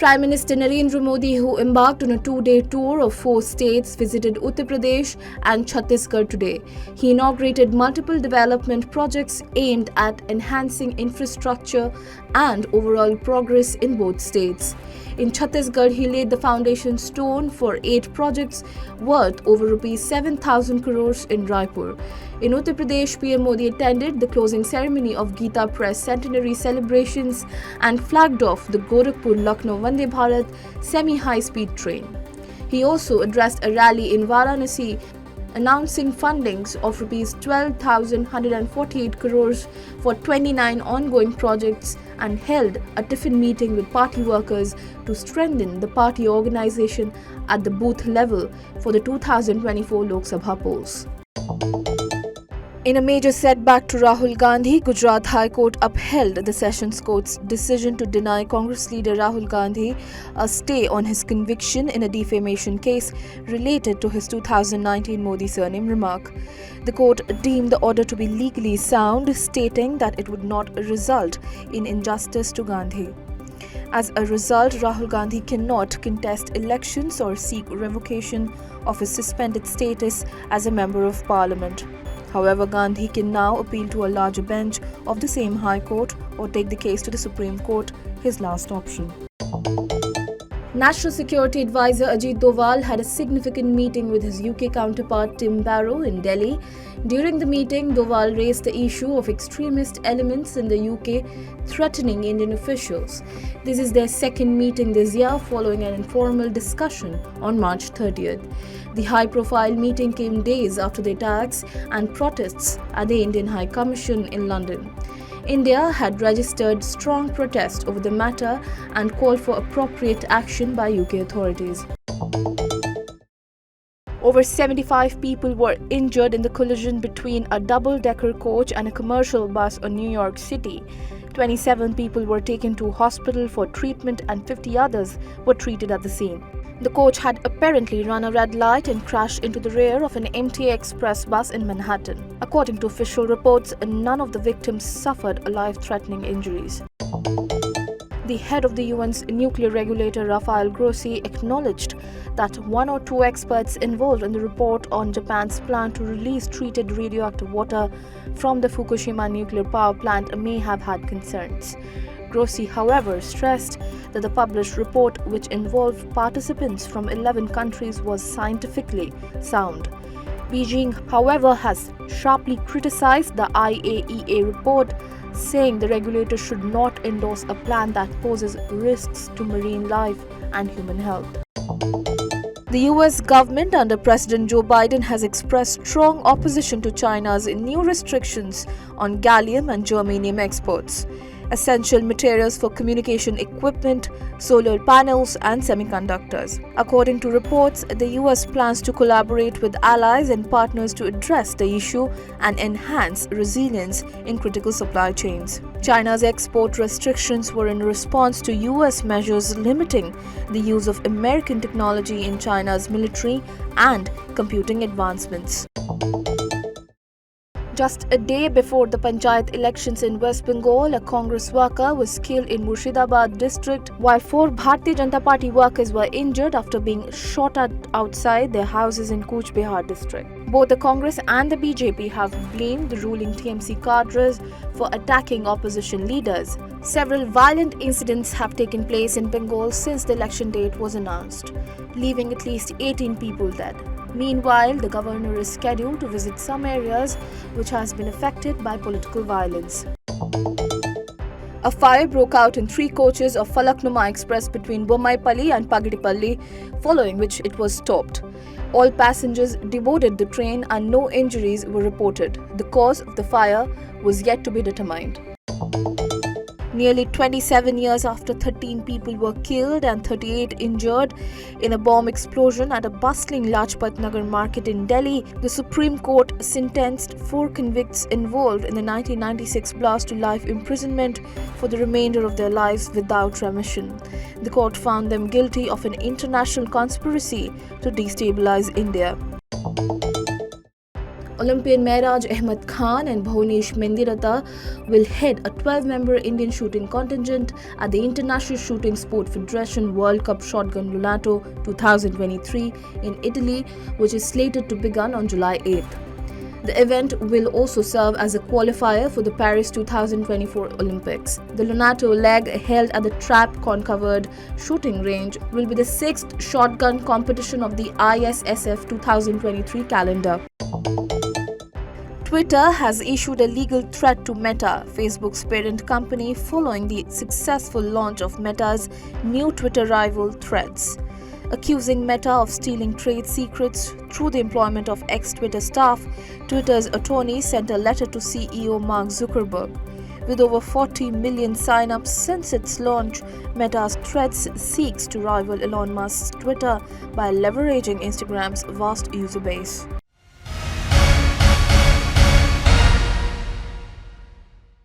Prime Minister Narendra Modi, who embarked on a 2-day tour of 4 states, visited Uttar Pradesh and Chhattisgarh today. He inaugurated multiple development projects aimed at enhancing infrastructure and overall progress in both states. In Chhattisgarh, he laid the foundation stone for 8 projects worth over Rs 7,000 crores in Raipur. In Uttar Pradesh, PM Modi attended the closing ceremony of Gita Press centenary celebrations and flagged off the Gorakhpur-Lucknow Vande Bharat semi-high-speed train. He also addressed a rally in Varanasi announcing fundings of Rs 12,148 crores for 29 ongoing projects and held a tiffin meeting with party workers to strengthen the party organization at the booth level for the 2024 Lok Sabha polls. In a major setback to Rahul Gandhi, Gujarat High Court upheld the Sessions Court's decision to deny Congress leader Rahul Gandhi a stay on his conviction in a defamation case related to his 2019 Modi surname remark. The court deemed the order to be legally sound, stating that it would not result in injustice to Gandhi. As a result, Rahul Gandhi cannot contest elections or seek revocation of his suspended status as a member of parliament. However, Gandhi can now appeal to a larger bench of the same High Court or take the case to the Supreme Court, his last option. National Security Advisor Ajit Doval had a significant meeting with his UK counterpart Tim Barrow in Delhi. During the meeting, Doval raised the issue of extremist elements in the UK threatening Indian officials. This is their second meeting this year following an informal discussion on March 30th. The high-profile meeting came days after the attacks and protests at the Indian High Commission in London. India had registered strong protest over the matter and called for appropriate action by UK authorities. Over 75 people were injured in the collision between a double-decker coach and a commercial bus in New York City. 27 people were taken to hospital for treatment and 50 others were treated at the scene. The coach had apparently run a red light and crashed into the rear of an MTA Express bus in Manhattan. According to official reports, none of the victims suffered life-threatening injuries. The head of the UN's nuclear regulator, Rafael Grossi, acknowledged that 1 or 2 experts involved in the report on Japan's plan to release treated radioactive water from the Fukushima nuclear power plant may have had concerns. Grossi, however, stressed that the published report, which involved participants from 11 countries, was scientifically sound. Beijing, however, has sharply criticized the IAEA report, saying the regulator should not endorse a plan that poses risks to marine life and human health. The US government under President Joe Biden has expressed strong opposition to China's new restrictions on gallium and germanium exports, essential materials for communication equipment, solar panels, and semiconductors. According to reports, the US plans to collaborate with allies and partners to address the issue and enhance resilience in critical supply chains. China's export restrictions were in response to US measures limiting the use of American technology in China's military and computing advancements. Just a day before the Panchayat elections in West Bengal, a Congress worker was killed in Murshidabad district, while 4 Bharatiya Janata Party workers were injured after being shot at outside their houses in Cooch Behar district. Both the Congress and the BJP have blamed the ruling TMC cadres for attacking opposition leaders. Several violent incidents have taken place in Bengal since the election date was announced, leaving at least 18 people dead. Meanwhile, the governor is scheduled to visit some areas which has been affected by political violence. A fire broke out in 3 coaches of Falaknuma Express between Bomaipalli and Pagidipalli, following which it was stopped. All passengers deboarded the train and no injuries were reported. The cause of the fire was yet to be determined. Nearly 27 years after 13 people were killed and 38 injured in a bomb explosion at a bustling Lajpat Nagar market in Delhi, the Supreme Court sentenced 4 convicts involved in the 1996 blast to life imprisonment for the remainder of their lives without remission. The court found them guilty of an international conspiracy to destabilize India. A Olympian Mehraj Ahmed Khan and Bhunesh Mendirata will head a 12-member Indian shooting contingent at the International Shooting Sport Federation World Cup Shotgun Lunato 2023 in Italy, which is slated to begin on July 8th. The event will also serve as a qualifier for the Paris 2024 Olympics. The Lunato leg, held at the trap-con-covered shooting range, will be the 6th shotgun competition of the ISSF 2023 calendar. Twitter has issued a legal threat to Meta, Facebook's parent company, following the successful launch of Meta's new Twitter rival Threads. Accusing Meta of stealing trade secrets through the employment of ex-Twitter staff, Twitter's attorney sent a letter to CEO Mark Zuckerberg. With over 40 million sign-ups since its launch, Meta's Threads seeks to rival Elon Musk's Twitter by leveraging Instagram's vast user base.